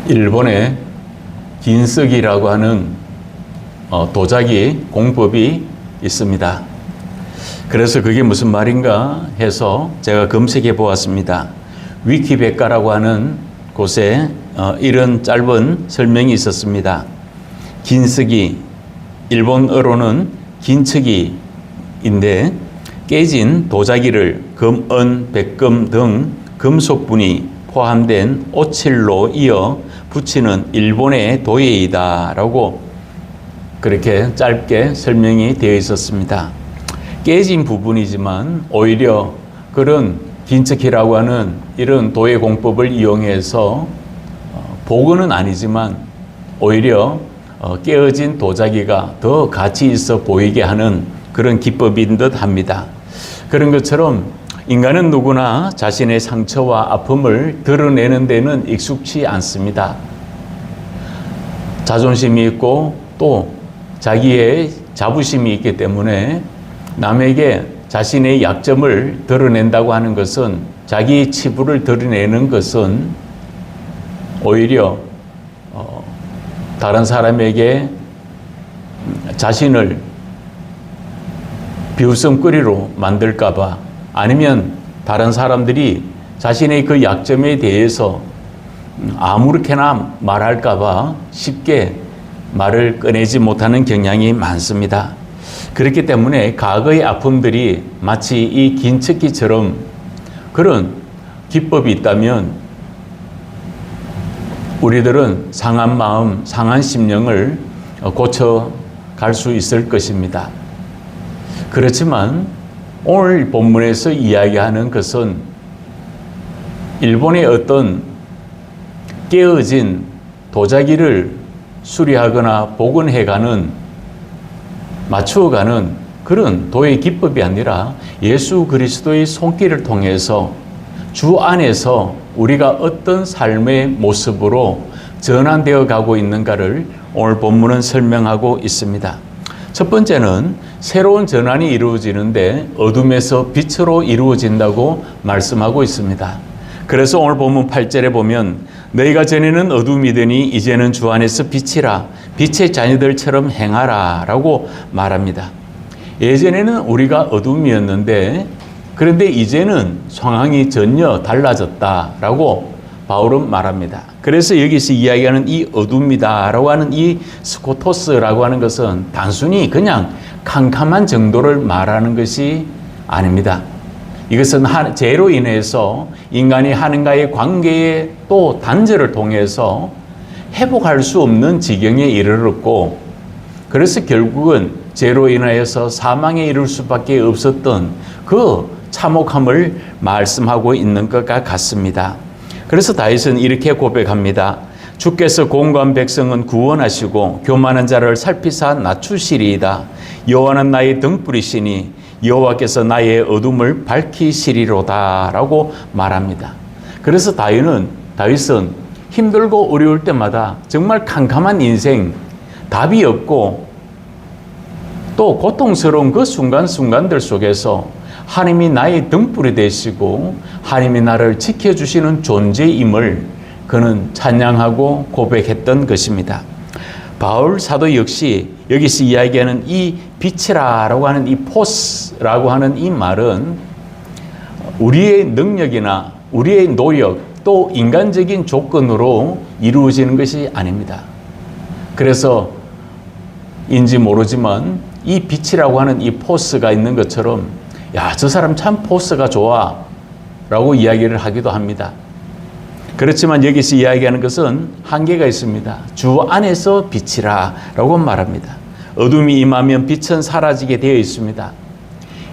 일본에 긴쓰기라고 하는 도자기 공법이 있습니다. 그래서 그게 무슨 말인가 해서 제가 검색해 보았습니다. 위키백과라고 하는 곳에 이런 짧은 설명이 있었습니다. 긴쓰기, 일본어로는 긴츠기인데 깨진 도자기를 금, 은, 백금 등 금속분이 포함된 오칠로 이어 붙이는 일본의 도예이다 라고 그렇게 짧게 설명이 되어 있었습니다. 깨진 부분이지만 오히려 그런 긴츠키라고 하는 이런 도예 공법을 이용해서 복원은 아니지만 오히려 깨어진 도자기가 더 가치 있어 보이게 하는 그런 기법인 듯 합니다. 그런 것처럼 인간은 누구나 자신의 상처와 아픔을 드러내는 데는 익숙치 않습니다. 자존심이 있고 또 자기의 자부심이 있기 때문에 남에게 자신의 약점을 드러낸다고 하는 것은, 자기의 치부를 드러내는 것은 오히려 다른 사람에게 자신을 비웃음거리로 만들까 봐, 아니면 다른 사람들이 자신의 그 약점에 대해서 아무렇게나 말할까 봐 쉽게 말을 꺼내지 못하는 경향이 많습니다. 그렇기 때문에 과거의 아픔들이 마치 이 긴츠기처럼 그런 기법이 있다면 우리들은 상한 마음, 상한 심령을 고쳐갈 수 있을 것입니다. 그렇지만 오늘 본문에서 이야기하는 것은 일본의 어떤 깨어진 도자기를 수리하거나 복원해가는, 맞추어가는 그런 도예 기법이 아니라 예수 그리스도의 손길을 통해서 주 안에서 우리가 어떤 삶의 모습으로 전환되어 가고 있는가를 오늘 본문은 설명하고 있습니다. 첫 번째는 새로운 전환이 이루어지는데 어둠에서 빛으로 이루어진다고 말씀하고 있습니다. 그래서 오늘 본문 8절에 보면 너희가 전에는 어둠이더니 이제는 주 안에서 빛이라, 빛의 자녀들처럼 행하라 라고 말합니다. 예전에는 우리가 어둠이었는데 그런데 이제는 상황이 전혀 달라졌다라고 바울은 말합니다. 그래서 여기서 이야기하는 이 어둠이다라고 하는 이 스코토스라고 하는 것은 단순히 그냥 캄캄한 정도를 말하는 것이 아닙니다. 이것은 죄로 인해서 인간이 하나님과의 관계에 또 단절을 통해서 회복할 수 없는 지경에 이르렀고, 그래서 결국은 죄로 인하여서 사망에 이를 수밖에 없었던 그 참혹함을 말씀하고 있는 것과 같습니다. 그래서 다윗은 이렇게 고백합니다. 주께서 공고한 백성은 구원하시고 교만한 자를 살피사 낮추시리이다. 여호와는 나의 등불이시니 여호와께서 나의 어둠을 밝히시리로다 라고 말합니다. 그래서 다윗은 힘들고 어려울 때마다 정말 캄캄한 인생, 답이 없고 또 고통스러운 그 순간순간들 속에서 하나님이 나의 등불이 되시고 하나님이 나를 지켜주시는 존재임을 그는 찬양하고 고백했던 것입니다. 바울 사도 역시 여기서 이야기하는 이 빛이라고 하는 이 포스라고 하는 이 말은 우리의 능력이나 우리의 노력 또 인간적인 조건으로 이루어지는 것이 아닙니다. 그래서 인지 모르지만 이 빛이라고 하는 이 포스가 있는 것처럼 야, 저 사람 참 포스가 좋아 라고 이야기를 하기도 합니다. 그렇지만 여기서 이야기하는 것은 한계가 있습니다. 주 안에서 빛이라 라고 말합니다. 어둠이 임하면 빛은 사라지게 되어 있습니다.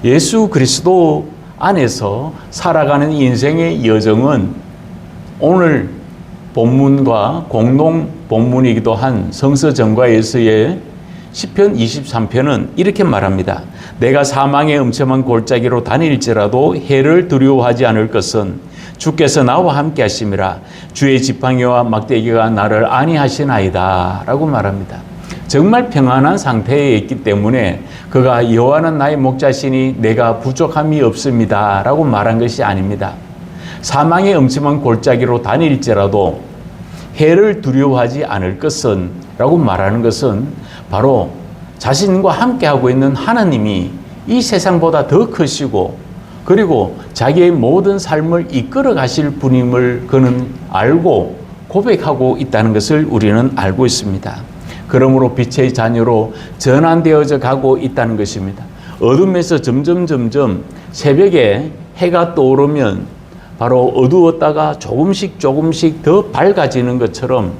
예수 그리스도 안에서 살아가는 인생의 여정은 오늘 본문과 공동 본문이기도 한 성서정과에서의 시편 23편은 이렇게 말합니다. 내가 사망의 음침한 골짜기로 다닐지라도 해를 두려워하지 않을 것은 주께서 나와 함께 하심이라. 주의 지팡이와 막대기가 나를 안위하시나이다 라고 말합니다. 정말 평안한 상태에 있기 때문에 그가 여호와는 나의 목자시니 내가 부족함이 없습니다 라고 말한 것이 아닙니다. 사망의 음침한 골짜기로 다닐지라도 해를 두려워하지 않을 것은 라고 말하는 것은 바로 자신과 함께하고 있는 하나님이 이 세상보다 더 크시고 그리고 자기의 모든 삶을 이끌어 가실 분임을 그는 알고 고백하고 있다는 것을 우리는 알고 있습니다. 그러므로 빛의 자녀로 전환되어져 가고 있다는 것입니다. 어둠에서 점점 새벽에 해가 떠오르면 바로 어두웠다가 조금씩 더 밝아지는 것처럼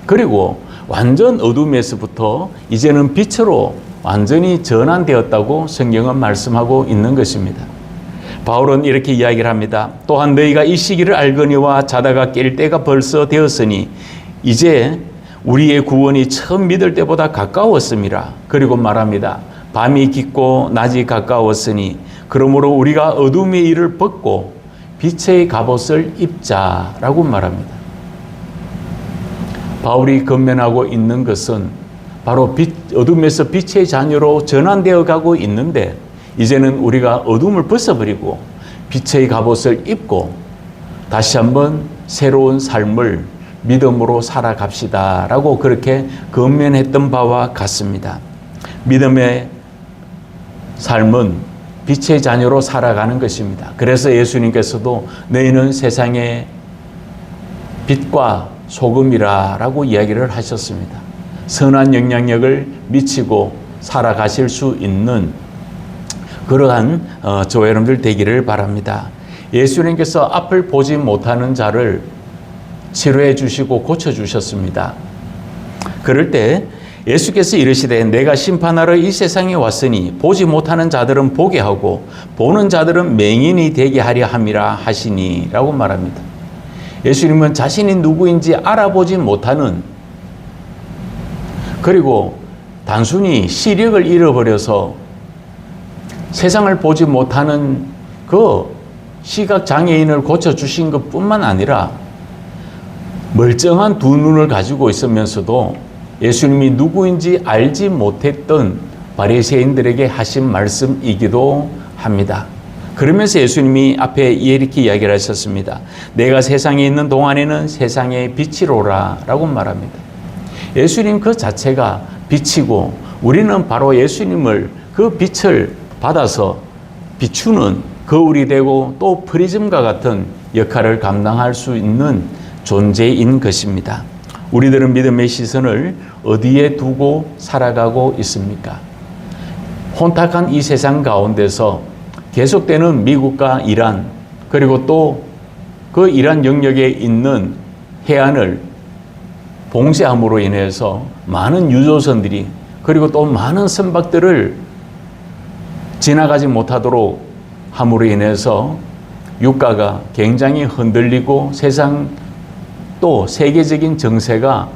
그리고 완전 어둠에서부터 이제는 빛으로 완전히 전환되었다고 성경은 말씀하고 있는 것입니다. 바울은 이렇게 이야기를 합니다. 또한 너희가 이 시기를 알거니와 자다가 깰 때가 벌써 되었으니 이제 우리의 구원이 처음 믿을 때보다 가까웠음이라. 그리고 말합니다. 밤이 깊고 낮이 가까웠으니 그러므로 우리가 어둠의 일을 벗고 빛의 갑옷을 입자라고 말합니다. 바울이 건면하고 있는 것은 바로 어둠에서 빛의 자녀로 전환되어 가고 있는데 이제는 우리가 어둠을 벗어버리고 빛의 갑옷을 입고 다시 한번 새로운 삶을 믿음으로 살아갑시다 라고 그렇게 건면했던 바와 같습니다. 믿음의 삶은 빛의 자녀로 살아가는 것입니다. 그래서 예수님께서도 너희는 세상의 빛과 소금이라 라고 이야기를 하셨습니다. 선한 영향력을 미치고 살아가실 수 있는 그러한 저와 여러분들 되기를 바랍니다. 예수님께서 앞을 보지 못하는 자를 치료해 주시고 고쳐 주셨습니다. 그럴 때 예수께서 이르시되 내가 심판하러 이 세상에 왔으니 보지 못하는 자들은 보게 하고 보는 자들은 맹인이 되게 하려 함이라 하시니 라고 말합니다. 예수님은 자신이 누구인지 알아보지 못하는 그리고 단순히 시력을 잃어버려서 세상을 보지 못하는 그 시각장애인을 고쳐주신 것뿐만 아니라 멀쩡한 두 눈을 가지고 있으면서도 예수님이 누구인지 알지 못했던 바리새인들에게 하신 말씀이기도 합니다. 그러면서 예수님이 앞에 이렇게 이야기를 하셨습니다. 내가 세상에 있는 동안에는 세상의 빛이로라 라고 말합니다. 예수님 그 자체가 빛이고 우리는 바로 예수님을 그 빛을 받아서 비추는 거울이 되고 또 프리즘과 같은 역할을 감당할 수 있는 존재인 것입니다. 우리들은 믿음의 시선을 어디에 두고 살아가고 있습니까? 혼탁한 이 세상 가운데서 계속되는 미국과 이란 그리고 또 그 이란 영역에 있는 해안을 봉쇄함으로 인해서 많은 유조선들이 그리고 또 많은 선박들을 지나가지 못하도록 함으로 인해서 유가가 굉장히 흔들리고 세상 또 세계적인 정세가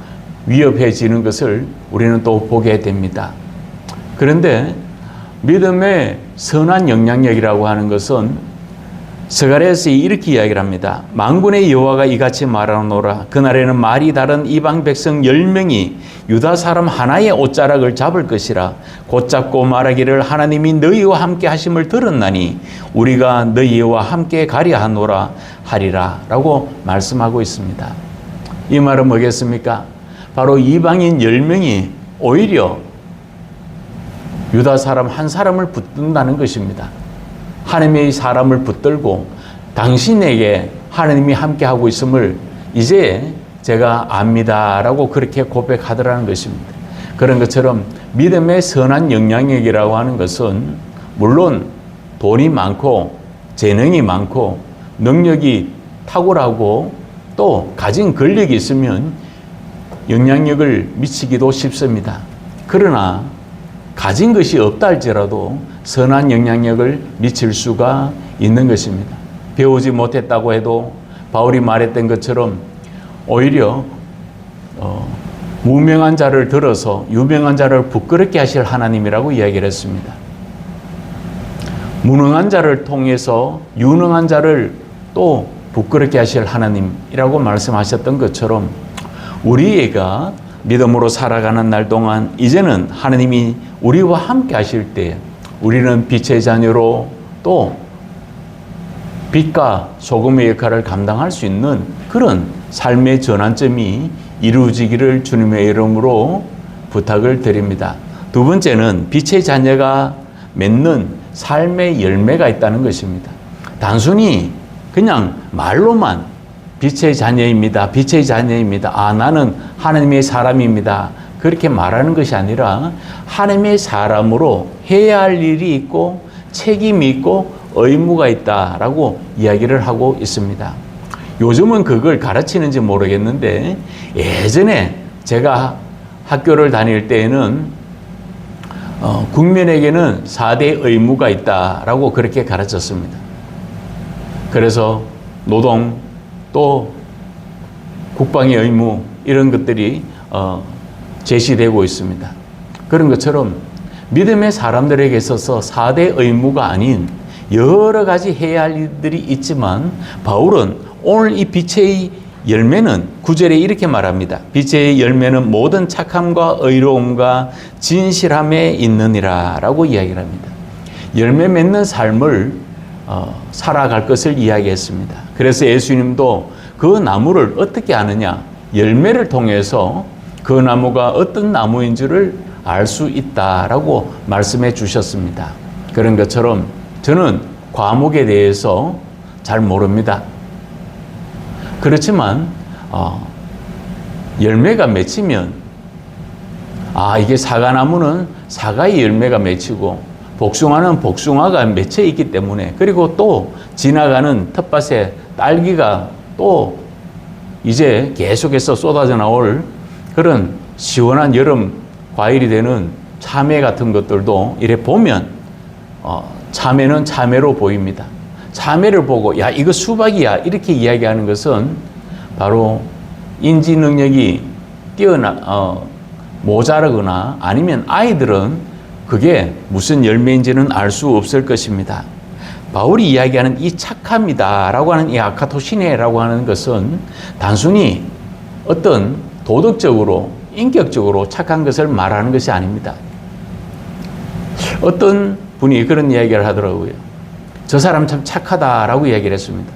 위협해지는 것을 우리는 또 보게 됩니다. 그런데 믿음의 선한 영향력이라고 하는 것은 스가랴서 이렇게 이야기를 합니다. 만군의 여호와가 이같이 말하노라. 그날에는 말이 다른 이방 백성 10명이 유다 사람 하나의 옷자락을 잡을 것이라. 곧 잡고 말하기를 하나님이 너희와 함께 하심을 들었나니 우리가 너희와 함께 가려 하노라 하리라 라고 말씀하고 있습니다. 이 말은 뭐겠습니까? 바로 이방인 10명이 오히려 유다 사람 한 사람을 붙든다는 것입니다. 하나님의 사람을 붙들고 당신에게 하나님이 함께하고 있음을 이제 제가 압니다 라고 그렇게 고백하더라는 것입니다. 그런 것처럼 믿음의 선한 영향력이라고 하는 것은 물론 돈이 많고 재능이 많고 능력이 탁월하고 또 가진 권력이 있으면 영향력을 미치기도 쉽습니다. 그러나 가진 것이 없다 할지라도 선한 영향력을 미칠 수가 있는 것입니다. 배우지 못했다고 해도 바울이 말했던 것처럼 오히려 무명한 자를 들어서 유명한 자를 부끄럽게 하실 하나님이라고 이야기를 했습니다. 무능한 자를 통해서 유능한 자를 또 부끄럽게 하실 하나님이라고 말씀하셨던 것처럼 우리가 믿음으로 살아가는 날 동안 이제는 하나님이 우리와 함께 하실 때 우리는 빛의 자녀로 또 빛과 소금의 역할을 감당할 수 있는 그런 삶의 전환점이 이루어지기를 주님의 이름으로 부탁을 드립니다. 두 번째는 빛의 자녀가 맺는 삶의 열매가 있다는 것입니다. 단순히 그냥 말로만 빛의 자녀입니다. 빛의 자녀입니다. 아, 나는 하나님의 사람입니다. 그렇게 말하는 것이 아니라 하나님의 사람으로 해야 할 일이 있고 책임이 있고 의무가 있다라고 이야기를 하고 있습니다. 요즘은 그걸 가르치는지 모르겠는데 예전에 제가 학교를 다닐 때에는 국민에게는 4대 의무가 있다라고 그렇게 가르쳤습니다. 그래서 노동 또 국방의 의무 이런 것들이 제시되고 있습니다. 그런 것처럼 믿음의 사람들에게 있어서 4대 의무가 아닌 여러 가지 해야 할 일들이 있지만 바울은 오늘 이 빛의 열매는 9절에 이렇게 말합니다. 빛의 열매는 모든 착함과 의로움과 진실함에 있느니라 라고 이야기를 합니다. 열매 맺는 삶을 살아갈 것을 이야기했습니다. 그래서 예수님도 그 나무를 어떻게 아느냐? 열매를 통해서 그 나무가 어떤 나무인 줄을 알 수 있다라고 말씀해 주셨습니다. 그런 것처럼 저는 과목에 대해서 잘 모릅니다. 그렇지만 열매가 맺히면 이게 사과나무는 사과의 열매가 맺히고 복숭아는 복숭아가 맺혀 있기 때문에 그리고 또 지나가는 텃밭에 딸기가 또 이제 계속해서 쏟아져 나올 그런 시원한 여름 과일이 되는 참외 같은 것들도 이래 보면 참외는 참외로 보입니다. 참외를 보고 야 이거 수박이야 이렇게 이야기하는 것은 바로 인지 능력이 모자라거나 아니면 아이들은 그게 무슨 열매인지는 알 수 없을 것입니다. 바울이 이야기하는 이 착함이다라고 하는 이 아카토시네라고 하는 것은 단순히 어떤 도덕적으로 인격적으로 착한 것을 말하는 것이 아닙니다. 어떤 분이 그런 이야기를 하더라고요. 저 사람 참 착하다라고 이야기를 했습니다.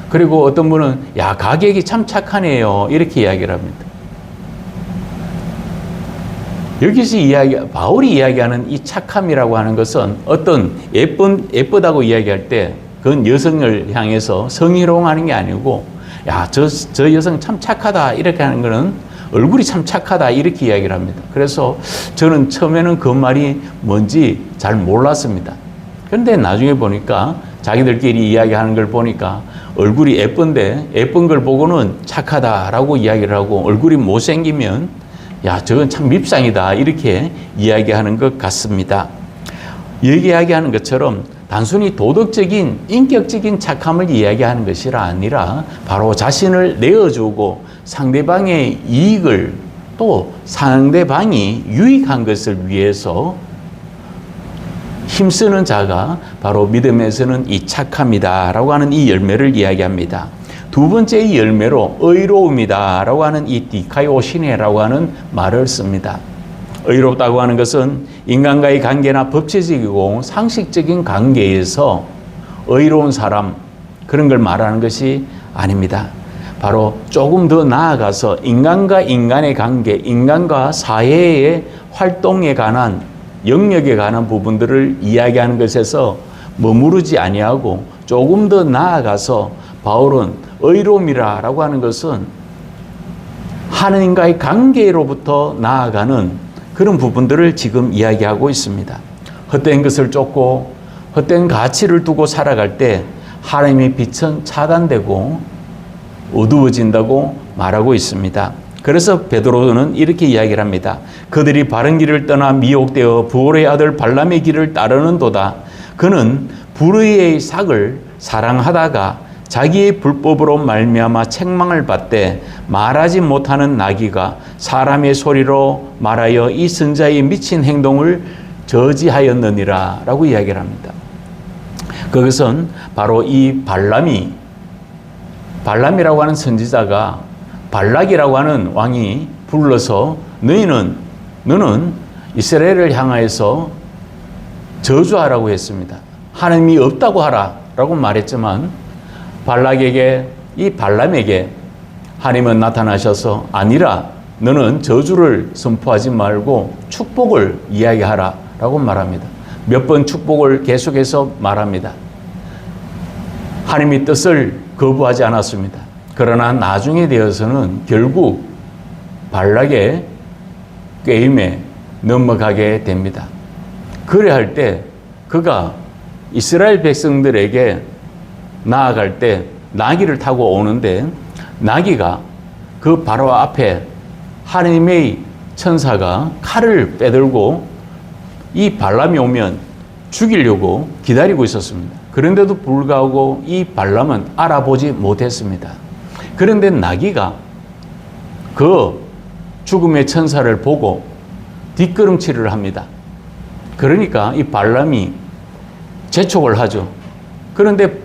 그리고 어떤 분은 야 가격이 참 착하네요 이렇게 이야기를 합니다. 여기서 바울이 이야기하는 이 착함이라고 하는 것은 어떤 예쁘다고 이야기할 때 그건 여성을 향해서 성희롱하는 게 아니고 야 저 여성 참 착하다 이렇게 하는 거는 얼굴이 참 착하다 이렇게 이야기를 합니다. 그래서 저는 처음에는 그 말이 뭔지 잘 몰랐습니다. 그런데 나중에 보니까 자기들끼리 이야기하는 걸 보니까 얼굴이 예쁜데 예쁜 걸 보고는 착하다라고 이야기를 하고 얼굴이 못생기면 야 저건 참 밉상이다 이렇게 이야기하는 것 같습니다. 이야기하는 것처럼 단순히 도덕적인 인격적인 착함을 이야기하는 것이 아니라 바로 자신을 내어주고 상대방의 이익을 또 상대방이 유익한 것을 위해서 힘쓰는 자가 바로 믿음에서는 이 착함이다라고 하는 이 열매를 이야기합니다. 두 번째 열매로 의로움이다라고 하는 이 디카이오시네라고 하는 말을 씁니다. 의롭다고 하는 것은 인간과의 관계나 법체적이고 상식적인 관계에서 의로운 사람 그런 걸 말하는 것이 아닙니다. 바로 조금 더 나아가서 인간과 인간의 관계, 인간과 사회의 활동에 관한 영역에 관한 부분들을 이야기하는 것에서 머무르지 아니하고 조금 더 나아가서 바울은 의로움이라고 하는 것은 하나님과의 관계로부터 나아가는 그런 부분들을 지금 이야기하고 있습니다. 헛된 것을 쫓고 헛된 가치를 두고 살아갈 때 하나님의 빛은 차단되고 어두워진다고 말하고 있습니다. 그래서 베드로는 이렇게 이야기를 합니다. 그들이 바른 길을 떠나 미혹되어 부올의 아들 발람의 길을 따르는도다. 그는 불의의 삭을 사랑하다가 자기의 불법으로 말미암아 책망을 받되 말하지 못하는 나귀가 사람의 소리로 말하여 이 선자의 미친 행동을 저지하였느니라 라고 이야기를 합니다. 그것은 바로 이 발람이라고 하는 선지자가 발락이라고 하는 왕이 불러서 너는 이스라엘을 향하여서 저주하라고 했습니다. 하나님이 없다고 하라 라고 말했지만 이 발람에게 하나님은 나타나셔서 아니라 너는 저주를 선포하지 말고 축복을 이야기하라 라고 말합니다. 몇 번 축복을 계속해서 말합니다. 하나님의 뜻을 거부하지 않았습니다. 그러나 나중에 되어서는 결국 발락의 꾀임에 넘어가게 됩니다. 그래 할 때 그가 이스라엘 백성들에게 나아갈 때 나귀를 타고 오는데 나귀가 그 바로 앞에 하나님의 천사가 칼을 빼들고 이 발람이 오면 죽이려고 기다리고 있었습니다. 그런데도 불구하고 이 발람은 알아보지 못했습니다. 그런데 나귀가 그 죽음의 천사를 보고 뒷걸음질을 합니다. 그러니까 이 발람이 재촉을 하죠. 그런데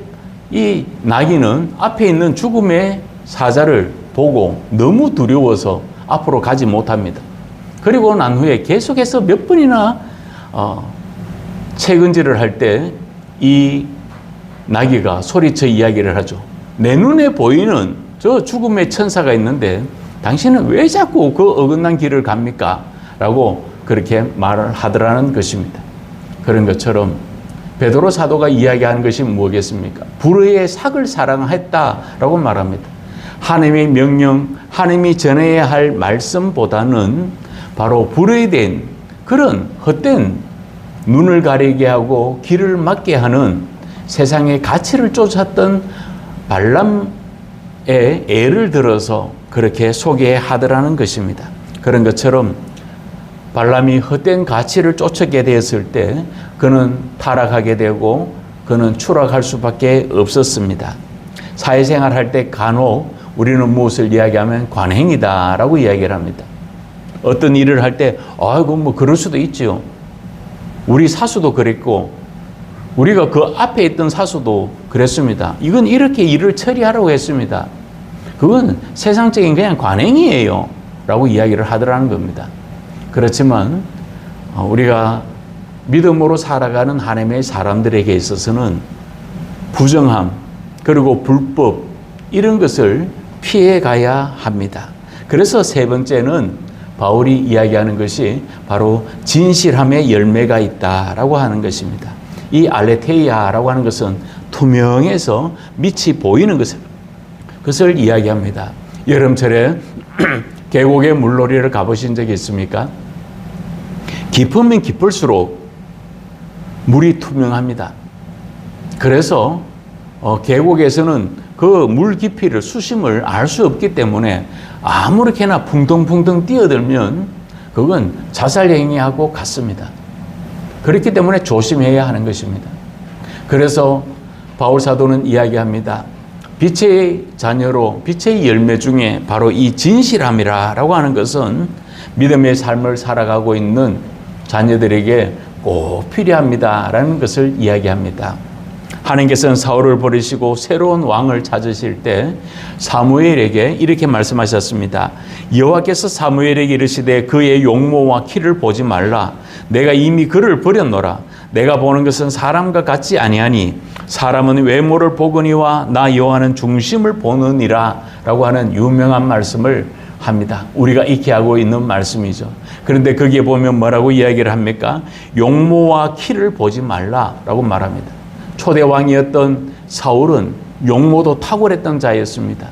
이 나귀는 앞에 있는 죽음의 사자를 보고 너무 두려워서 앞으로 가지 못합니다. 그리고 난 후에 계속해서 몇 번이나 채근질을 할 때 이 나귀가 소리쳐 이야기를 하죠. 내 눈에 보이는 저 죽음의 천사가 있는데 당신은 왜 자꾸 그 어긋난 길을 갑니까? 라고 그렇게 말을 하더라는 것입니다. 그런 것처럼 베드로 사도가 이야기하는 것이 뭐겠습니까? 불의의 삭을 사랑했다라고 말합니다. 하나님의 명령, 하나님이 전해야 할 말씀보다는 바로 불의된 그런 헛된 눈을 가리게 하고 길을 막게 하는 세상의 가치를 쫓았던 발람의 예를 들어서 그렇게 소개하더라는 것입니다. 그런 것처럼 발람이 헛된 가치를 쫓게 되었을 때 그는 타락하게 되고 그는 추락할 수밖에 없었습니다. 사회생활 할 때 간혹 우리는 무엇을 이야기하면 관행이다라고 이야기를 합니다. 어떤 일을 할 때 아이고 뭐 그럴 수도 있죠. 우리 사수도 그랬고 우리가 그 앞에 있던 사수도 그랬습니다. 이건 이렇게 일을 처리하라고 했습니다. 그건 세상적인 그냥 관행이에요 라고 이야기를 하더라는 겁니다. 그렇지만 우리가 믿음으로 살아가는 하나님의 사람들에게 있어서는 부정함 그리고 불법 이런 것을 피해 가야 합니다. 그래서 세 번째는 바울이 이야기하는 것이 바로 진실함의 열매가 있다라고 하는 것입니다. 이 알레테이아라고 하는 것은 투명해서 빛이 보이는 것을 이야기합니다. 여름철에 계곡에 물놀이를 가보신 적이 있습니까? 깊으면 깊을수록 물이 투명합니다. 그래서 계곡에서는 그 물 깊이를 수심을 알 수 없기 때문에 아무렇게나 풍덩풍덩 뛰어들면 그건 자살행위하고 같습니다. 그렇기 때문에 조심해야 하는 것입니다. 그래서 바울 사도는 이야기합니다. 빛의 자녀로 빛의 열매 중에 바로 이 진실함이라고 하는 것은 믿음의 삶을 살아가고 있는 자녀들에게 꼭 필요합니다라는 것을 이야기합니다. 하나님께서는 사울을 버리시고 새로운 왕을 찾으실 때 사무엘에게 이렇게 말씀하셨습니다. 여호와께서 사무엘에게 이르시되 그의 용모와 키를 보지 말라. 내가 이미 그를 버렸노라. 내가 보는 것은 사람과 같지 아니하니 사람은 외모를 보거니와 나 여호와는 중심을 보느니라 라고 하는 유명한 말씀을 합니다. 우리가 익히 하고 있는 말씀이죠. 그런데 거기에 보면 뭐라고 이야기를 합니까? 용모와 키를 보지 말라라고 말합니다. 초대 왕이었던 사울은 용모도 탁월했던 자였습니다.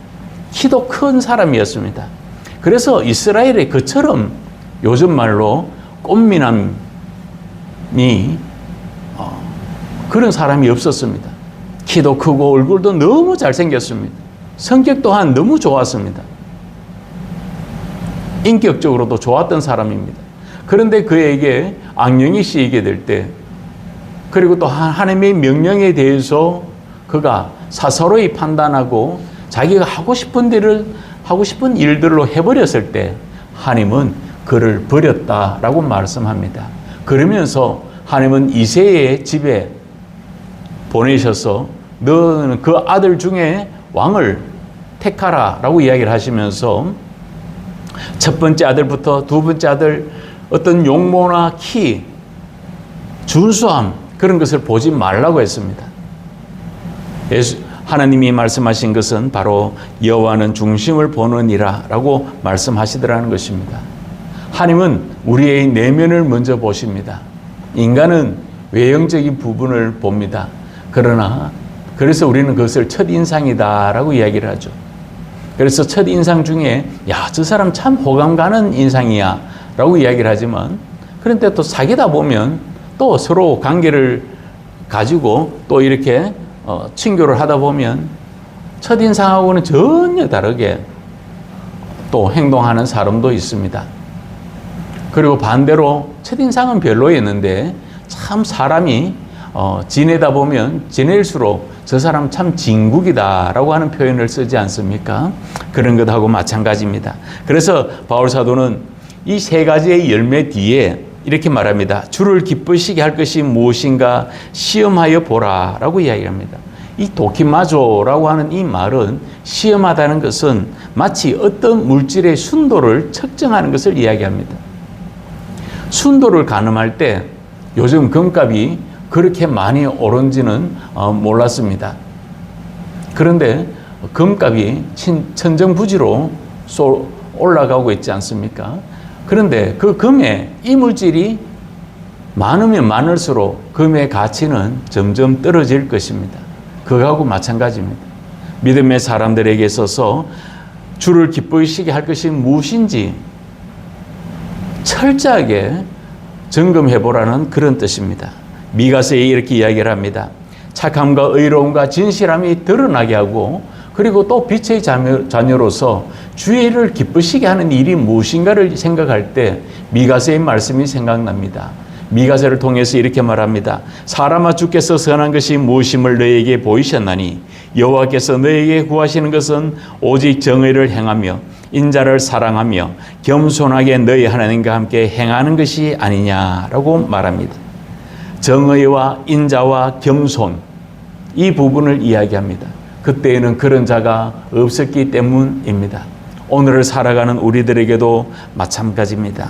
키도 큰 사람이었습니다. 그래서 이스라엘에 그처럼 요즘 말로 꽃미남이 그런 사람이 없었습니다. 키도 크고 얼굴도 너무 잘생겼습니다. 성격 또한 너무 좋았습니다. 인격적으로도 좋았던 사람입니다. 그런데 그에게 악령이 씌이게 될 때 그리고 또 하나님의 명령에 대해서 그가 사사로이 판단하고 자기가 하고 싶은 일들로 해버렸을 때 하나님은 그를 버렸다라고 말씀합니다. 그러면서 하나님은 이새의 집에 보내셔서 너는 그 아들 중에 왕을 택하라라고 이야기를 하시면서 첫 번째 아들부터 두 번째 아들 어떤 용모나 키, 준수함 그런 것을 보지 말라고 했습니다. 하나님이 말씀하신 것은 바로 여호와는 중심을 보느니라 라고 말씀하시더라는 것입니다. 하나님은 우리의 내면을 먼저 보십니다. 인간은 외형적인 부분을 봅니다. 그래서 우리는 그것을 첫인상이다 라고 이야기를 하죠. 그래서 첫인상 중에 야, 저 사람 참 호감 가는 인상이야 라고 이야기를 하지만, 그런데 또 사귀다 보면 또 서로 관계를 가지고 또 이렇게 친교를 하다 보면 첫인상하고는 전혀 다르게 또 행동하는 사람도 있습니다. 그리고 반대로 첫인상은 별로였는데 참 사람이 지내다 보면 지낼수록 저 사람 참 진국이다라고 하는 표현을 쓰지 않습니까? 그런 것하고 마찬가지입니다. 그래서 바울 사도는 이 세 가지의 열매 뒤에 이렇게 말합니다. 주를 기쁘시게 할 것이 무엇인가 시험하여 보라라고 이야기합니다. 이 도키마조라고 하는 이 말은 시험하다는 것은 마치 어떤 물질의 순도를 측정하는 것을 이야기합니다. 순도를 가늠할 때 요즘 금값이 그렇게 많이 오른지는 몰랐습니다. 그런데 금값이 천정부지로 올라가고 있지 않습니까? 그런데 그 금의 이물질이 많으면 많을수록 금의 가치는 점점 떨어질 것입니다. 그거하고 마찬가지입니다. 믿음의 사람들에게 있어서 주를 기쁘시게 할 것이 무엇인지 철저하게 점검해 보라는 그런 뜻입니다. 미가서에 이렇게 이야기를 합니다. 착함과 의로움과 진실함이 드러나게 하고, 그리고 또 빛의 자녀로서 주의 일을 기쁘시게 하는 일이 무엇인가를 생각할 때 미가서의 말씀이 생각납니다. 미가서를 통해서 이렇게 말합니다. 사람아, 주께서 선한 것이 무엇임을 너에게 보이셨나니 여호와께서 너에게 구하시는 것은 오직 정의를 행하며 인자를 사랑하며 겸손하게 너희 하나님과 함께 행하는 것이 아니냐라고 말합니다. 정의와 인자와 겸손, 이 부분을 이야기합니다. 그때에는 그런 자가 없었기 때문입니다. 오늘을 살아가는 우리들에게도 마찬가지입니다.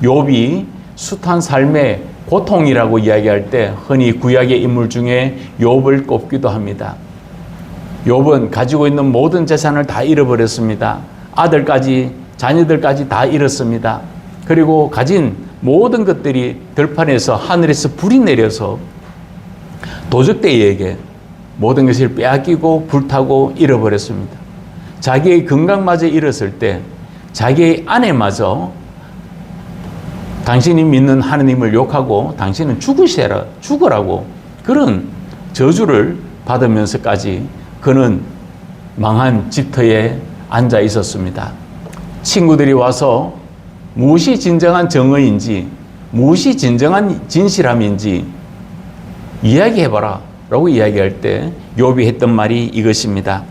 욥이 숱한 삶의 고통이라고 이야기할 때 흔히 구약의 인물 중에 욥을 꼽기도 합니다. 욥은 가지고 있는 모든 재산을 다 잃어버렸습니다. 아들까지 자녀들까지 다 잃었습니다. 그리고 가진 모든 것들이 들판에서 하늘에서 불이 내려서 도적대에게 모든 것을 빼앗기고 불타고 잃어버렸습니다. 자기의 건강마저 잃었을 때 자기의 아내마저 당신이 믿는 하느님을 욕하고 당신은 죽으라고 그런 저주를 받으면서까지 그는 망한 집터에 앉아 있었습니다. 친구들이 와서 무엇이 진정한 정의인지, 무엇이 진정한 진실함인지 이야기해봐라 라고 이야기할 때 욥이 했던 말이 이것입니다.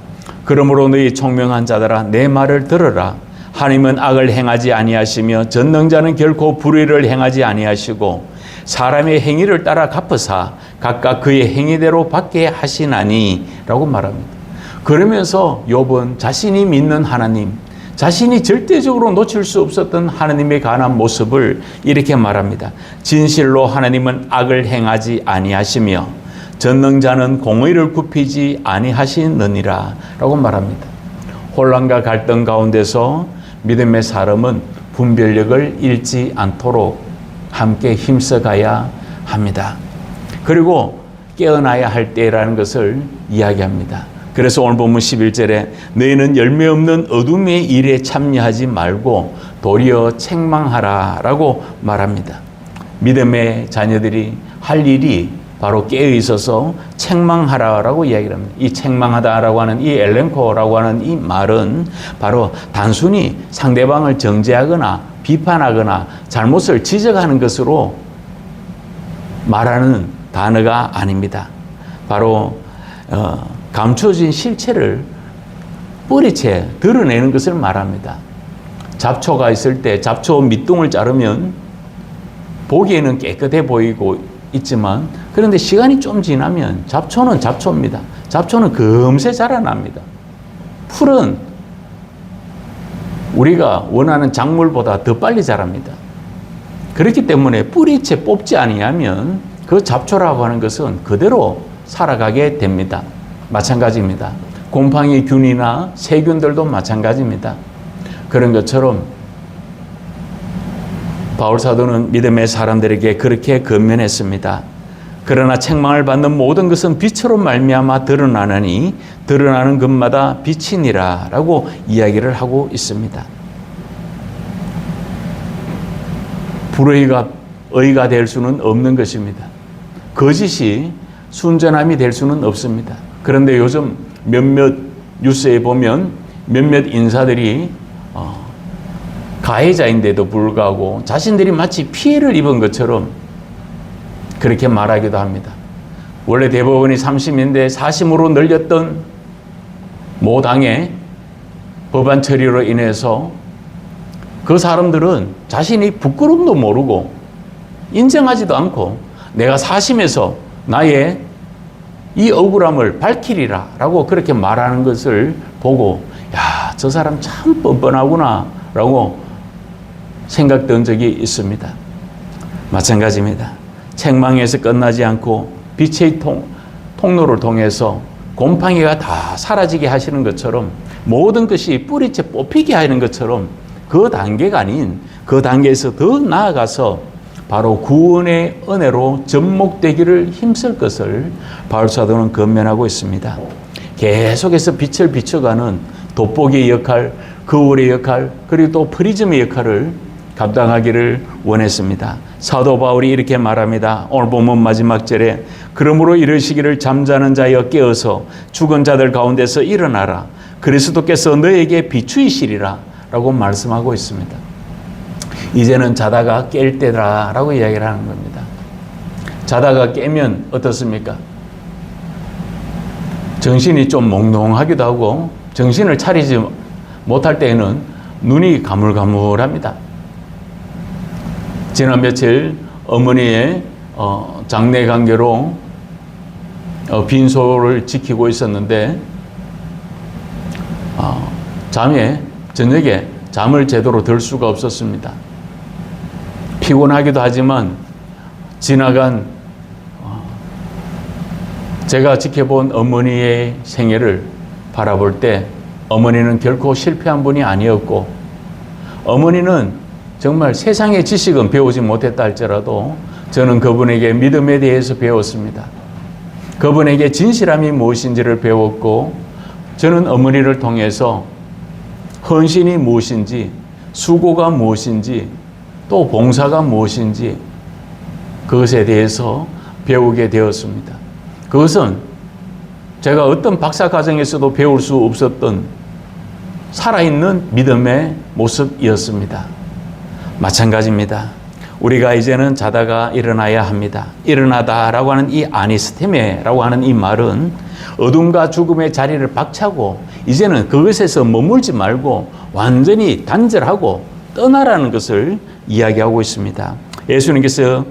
그러므로 너희 총명한 자들아, 내 말을 들어라. 하나님은 악을 행하지 아니하시며 전능자는 결코 불의를 행하지 아니하시고 사람의 행위를 따라 갚으사 각각 그의 행위대로 받게 하시나니 라고 말합니다. 그러면서 욥은 자신이 믿는 하나님, 자신이 절대적으로 놓칠 수 없었던 하나님에 관한 모습을 이렇게 말합니다. 진실로 하나님은 악을 행하지 아니하시며 전능자는 공의를 굽히지 아니하시느니라 라고 말합니다. 혼란과 갈등 가운데서 믿음의 사람은 분별력을 잃지 않도록 함께 힘써가야 합니다. 그리고 깨어나야 할 때라는 것을 이야기합니다. 그래서 오늘 본문 11절에 너희는 열매 없는 어둠의 일에 참여하지 말고 도리어 책망하라 라고 말합니다. 믿음의 자녀들이 할 일이 바로 깨어 있어서 책망하라라고 이야기를 합니다. 이 책망하다라고 하는 이 엘렌코라고 하는 이 말은 바로 단순히 상대방을 정죄하거나 비판하거나 잘못을 지적하는 것으로 말하는 단어가 아닙니다. 바로 감춰진 실체를 뿌리채 드러내는 것을 말합니다. 잡초가 있을 때 잡초 밑둥을 자르면 보기에는 깨끗해 보이고 있지만, 그런데 시간이 좀 지나면 잡초는 잡초입니다. 잡초는 금세 자라납니다. 풀은 우리가 원하는 작물보다 더 빨리 자랍니다. 그렇기 때문에 뿌리채 뽑지 아니하면 그 잡초라고 하는 것은 그대로 살아가게 됩니다. 마찬가지입니다. 곰팡이 균이나 세균들도 마찬가지입니다. 그런 것처럼 바울 사도는 믿음의 사람들에게 그렇게 권면했습니다. 그러나 책망을 받는 모든 것은 빛으로 말미암아 드러나느니 드러나는 것마다 빛이니라 라고 이야기를 하고 있습니다. 불의가 될 수는 없는 것입니다. 거짓이 순전함이 될 수는 없습니다. 그런데 요즘 몇몇 뉴스에 보면 몇몇 인사들이 가해자인데도 불구하고 자신들이 마치 피해를 입은 것처럼 그렇게 말하기도 합니다. 원래 대법원이 3심인데 4심으로 늘렸던 모 당의 법안 처리로 인해서 그 사람들은 자신이 부끄럼도 모르고 인정하지도 않고 내가 4심에서 나의 이 억울함을 밝히리라 라고 그렇게 말하는 것을 보고 야, 저 사람 참 뻔뻔하구나 라고 생각된 적이 있습니다. 마찬가지입니다. 책망에서 끝나지 않고 빛의 통로를 통해서 곰팡이가 다 사라지게 하시는 것처럼 모든 것이 뿌리째 뽑히게 하는 것처럼 그 단계가 아닌 그 단계에서 더 나아가서 바로 구원의 은혜로 접목되기를 힘쓸 것을 바울 사도는 권면하고 있습니다. 계속해서 빛을 비춰가는 돋보기의 역할, 거울의 역할, 그리고 또 프리즘의 역할을 감당하기를 원했습니다. 사도 바울이 이렇게 말합니다. 오늘 본문 마지막 절에 그러므로 이르시기를 잠자는 자여 깨어서 죽은 자들 가운데서 일어나라. 그리스도께서 너에게 비추이시리라 라고 말씀하고 있습니다. 이제는 자다가 깰 때다 라고 이야기를 하는 겁니다. 자다가 깨면 어떻습니까? 정신이 좀 몽롱하기도 하고 정신을 차리지 못할 때에는 눈이 가물가물합니다. 지난 며칠 어머니의 장례 관계로 빈소를 지키고 있었는데 저녁에 잠을 제대로 들 수가 없었습니다. 피곤하기도 하지만 지나간 제가 지켜본 어머니의 생애를 바라볼 때 어머니는 결코 실패한 분이 아니었고 어머니는 정말 세상의 지식은 배우지 못했다 할지라도 저는 그분에게 믿음에 대해서 배웠습니다. 그분에게 진실함이 무엇인지를 배웠고 저는 어머니를 통해서 헌신이 무엇인지 수고가 무엇인지 또 봉사가 무엇인지 그것에 대해서 배우게 되었습니다. 그것은 제가 어떤 박사 과정에서도 배울 수 없었던 살아있는 믿음의 모습이었습니다. 마찬가지입니다. 우리가 이제는 자다가 일어나야 합니다. 일어나다라고 하는 이 아니스테메라고 하는 이 말은 어둠과 죽음의 자리를 박차고 이제는 그것에서 머물지 말고 완전히 단절하고 떠나라는 것을 이야기하고 있습니다. 예수님께서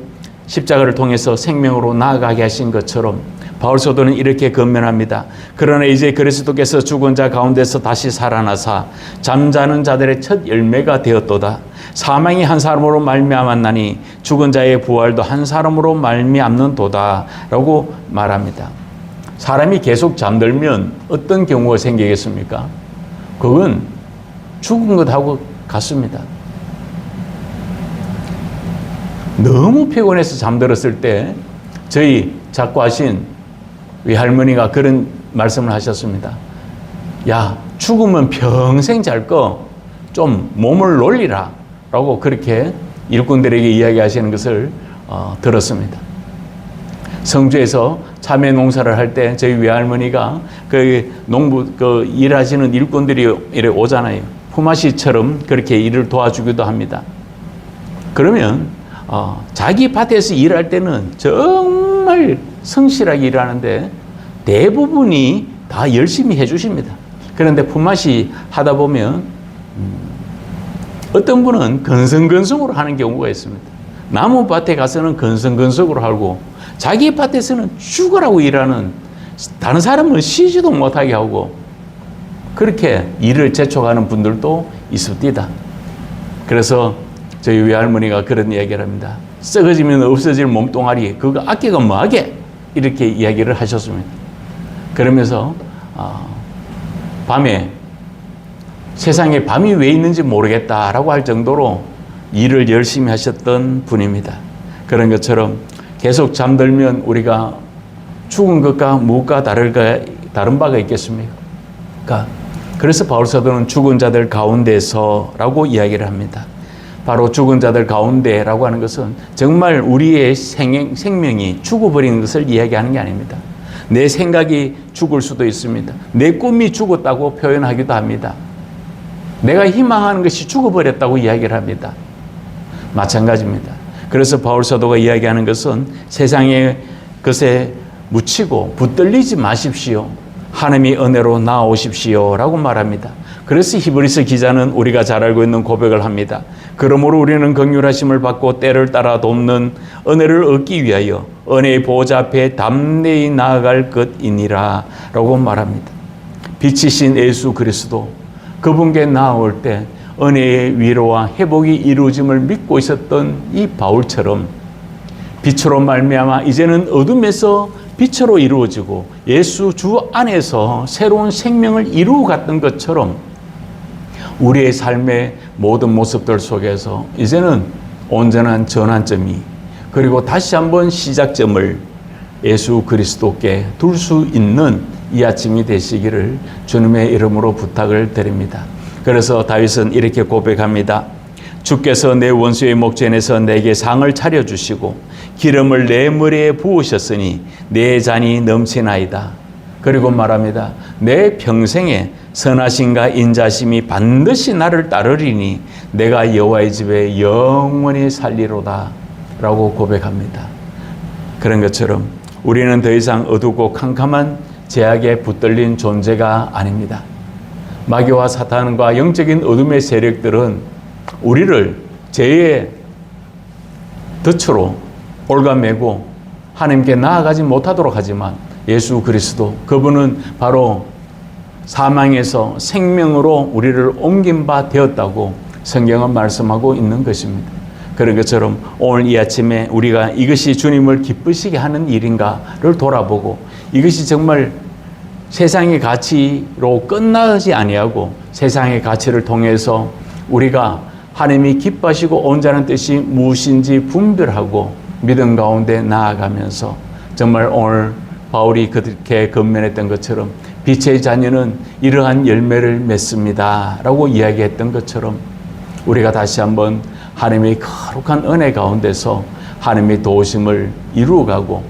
십자가를 통해서 생명으로 나아가게 하신 것처럼 바울 사도는 이렇게 권면합니다. 그러나 이제 그리스도께서 죽은 자 가운데서 다시 살아나사 잠자는 자들의 첫 열매가 되었도다. 사망이 한 사람으로 말미암았나니 죽은 자의 부활도 한 사람으로 말미암는도다 라고 말합니다. 사람이 계속 잠들면 어떤 경우가 생기겠습니까? 그건 죽은 것하고 같습니다. 너무 피곤해서 잠들었을 때 저희 작고하신 외할머니가 그런 말씀을 하셨습니다. 야, 죽으면 평생 잘 거 좀 몸을 놀리라 라고 그렇게 일꾼들에게 이야기하시는 것을 들었습니다. 성주에서 참외 농사를 할 때 저희 외할머니가 그 농부 일하시는 일꾼들이 이래 오잖아요. 품앗이처럼 그렇게 일을 도와주기도 합니다. 그러면 자기 밭에서 일할 때는 정말 성실하게 일하는데 대부분이 다 열심히 해주십니다. 그런데 품앗이 하다 보면 어떤 분은 건성건성으로 하는 경우가 있습니다. 나무 밭에 가서는 건성건성으로 하고 자기 밭에서는 죽으라고 일하는 다른 사람은 쉬지도 못하게 하고 그렇게 일을 재촉하는 분들도 있습니다. 그래서 저희 외할머니가 그런 이야기를 합니다. 썩어지면 없어질 몸뚱아리 그거 아끼가 뭐하게 이렇게 이야기를 하셨습니다. 그러면서 밤에 세상에 밤이 왜 있는지 모르겠다라고 할 정도로 일을 열심히 하셨던 분입니다. 그런 것처럼 계속 잠들면 우리가 죽은 것과 무엇과 다른 바가 있겠습니까? 그래서 바울 사도는 죽은 자들 가운데서라고 이야기를 합니다. 바로 죽은 자들 가운데라고 하는 것은 정말 우리의 생명이 죽어버리는 것을 이야기하는 게 아닙니다. 내 생각이 죽을 수도 있습니다. 내 꿈이 죽었다고 표현하기도 합니다. 내가 희망하는 것이 죽어버렸다고 이야기를 합니다. 마찬가지입니다. 그래서 바울 사도가 이야기하는 것은 세상의 것에 묻히고 붙들리지 마십시오. 하나님의 은혜로 나아오십시오 라고 말합니다. 그래서 히브리서 기자는 우리가 잘 알고 있는 고백을 합니다. 그러므로 우리는 긍휼하심을 받고 때를 따라 돕는 은혜를 얻기 위하여 은혜의 보호자 앞에 담대히 나아갈 것이니라 라고 말합니다. 빛이신 예수 그리스도, 그분께 나아올 때 은혜의 위로와 회복이 이루어짐을 믿고 있었던 이 바울처럼 빛으로 말미암아 이제는 어둠에서 빛으로 이루어지고 예수 주 안에서 새로운 생명을 이루어갔던 것처럼 우리의 삶의 모든 모습들 속에서 이제는 온전한 전환점이, 그리고 다시 한번 시작점을 예수 그리스도께 둘 수 있는 이 아침이 되시기를 주님의 이름으로 부탁을 드립니다. 그래서 다윗은 이렇게 고백합니다. 주께서 내 원수의 목전에서 내게 상을 차려주시고 기름을 내 머리에 부으셨으니 내 잔이 넘치나이다. 그리고 말합니다. 내 평생에 선하심과 인자심이 반드시 나를 따르리니 내가 여호와의 집에 영원히 살리로다 라고 고백합니다. 그런 것처럼 우리는 더 이상 어둡고 캄캄한 죄악에 붙들린 존재가 아닙니다. 마귀와 사탄과 영적인 어둠의 세력들은 우리를 죄의 덫으로 올가매고 하나님께 나아가지 못하도록 하지만 예수 그리스도, 그분은 바로 사망에서 생명으로 우리를 옮긴 바 되었다고 성경은 말씀하고 있는 것입니다. 그런 것처럼 오늘 이 아침에 우리가 이것이 주님을 기쁘시게 하는 일인가를 돌아보고 이것이 정말 세상의 가치로 끝나지 아니하고 세상의 가치를 통해서 우리가 하나님이 기뻐하시고 온전한 뜻이 무엇인지 분별하고 믿음 가운데 나아가면서 정말 오늘 바울이 그렇게 건면했던 것처럼 빛의 자녀는 이러한 열매를 맺습니다 라고 이야기했던 것처럼 우리가 다시 한번 하나님의 거룩한 은혜 가운데서 하나님의 도우심을 이루어가고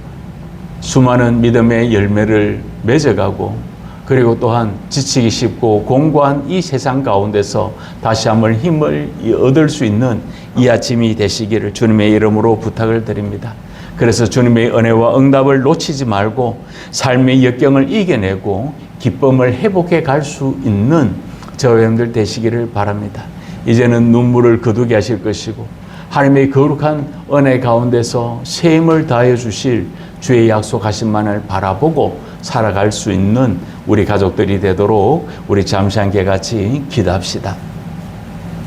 수많은 믿음의 열매를 맺어가고 그리고 또한 지치기 쉽고 공고한 이 세상 가운데서 다시 한번 힘을 얻을 수 있는 이 아침이 되시기를 주님의 이름으로 부탁을 드립니다. 그래서 주님의 은혜와 응답을 놓치지 말고 삶의 역경을 이겨내고 기쁨을 회복해 갈 수 있는 저와 여러분들 되시기를 바랍니다. 이제는 눈물을 거두게 하실 것이고 하나님의 거룩한 은혜 가운데서 새 힘을 다해 주실 주의 약속하신만을 바라보고 살아갈 수 있는 우리 가족들이 되도록 우리 잠시 함께 같이 기도합시다.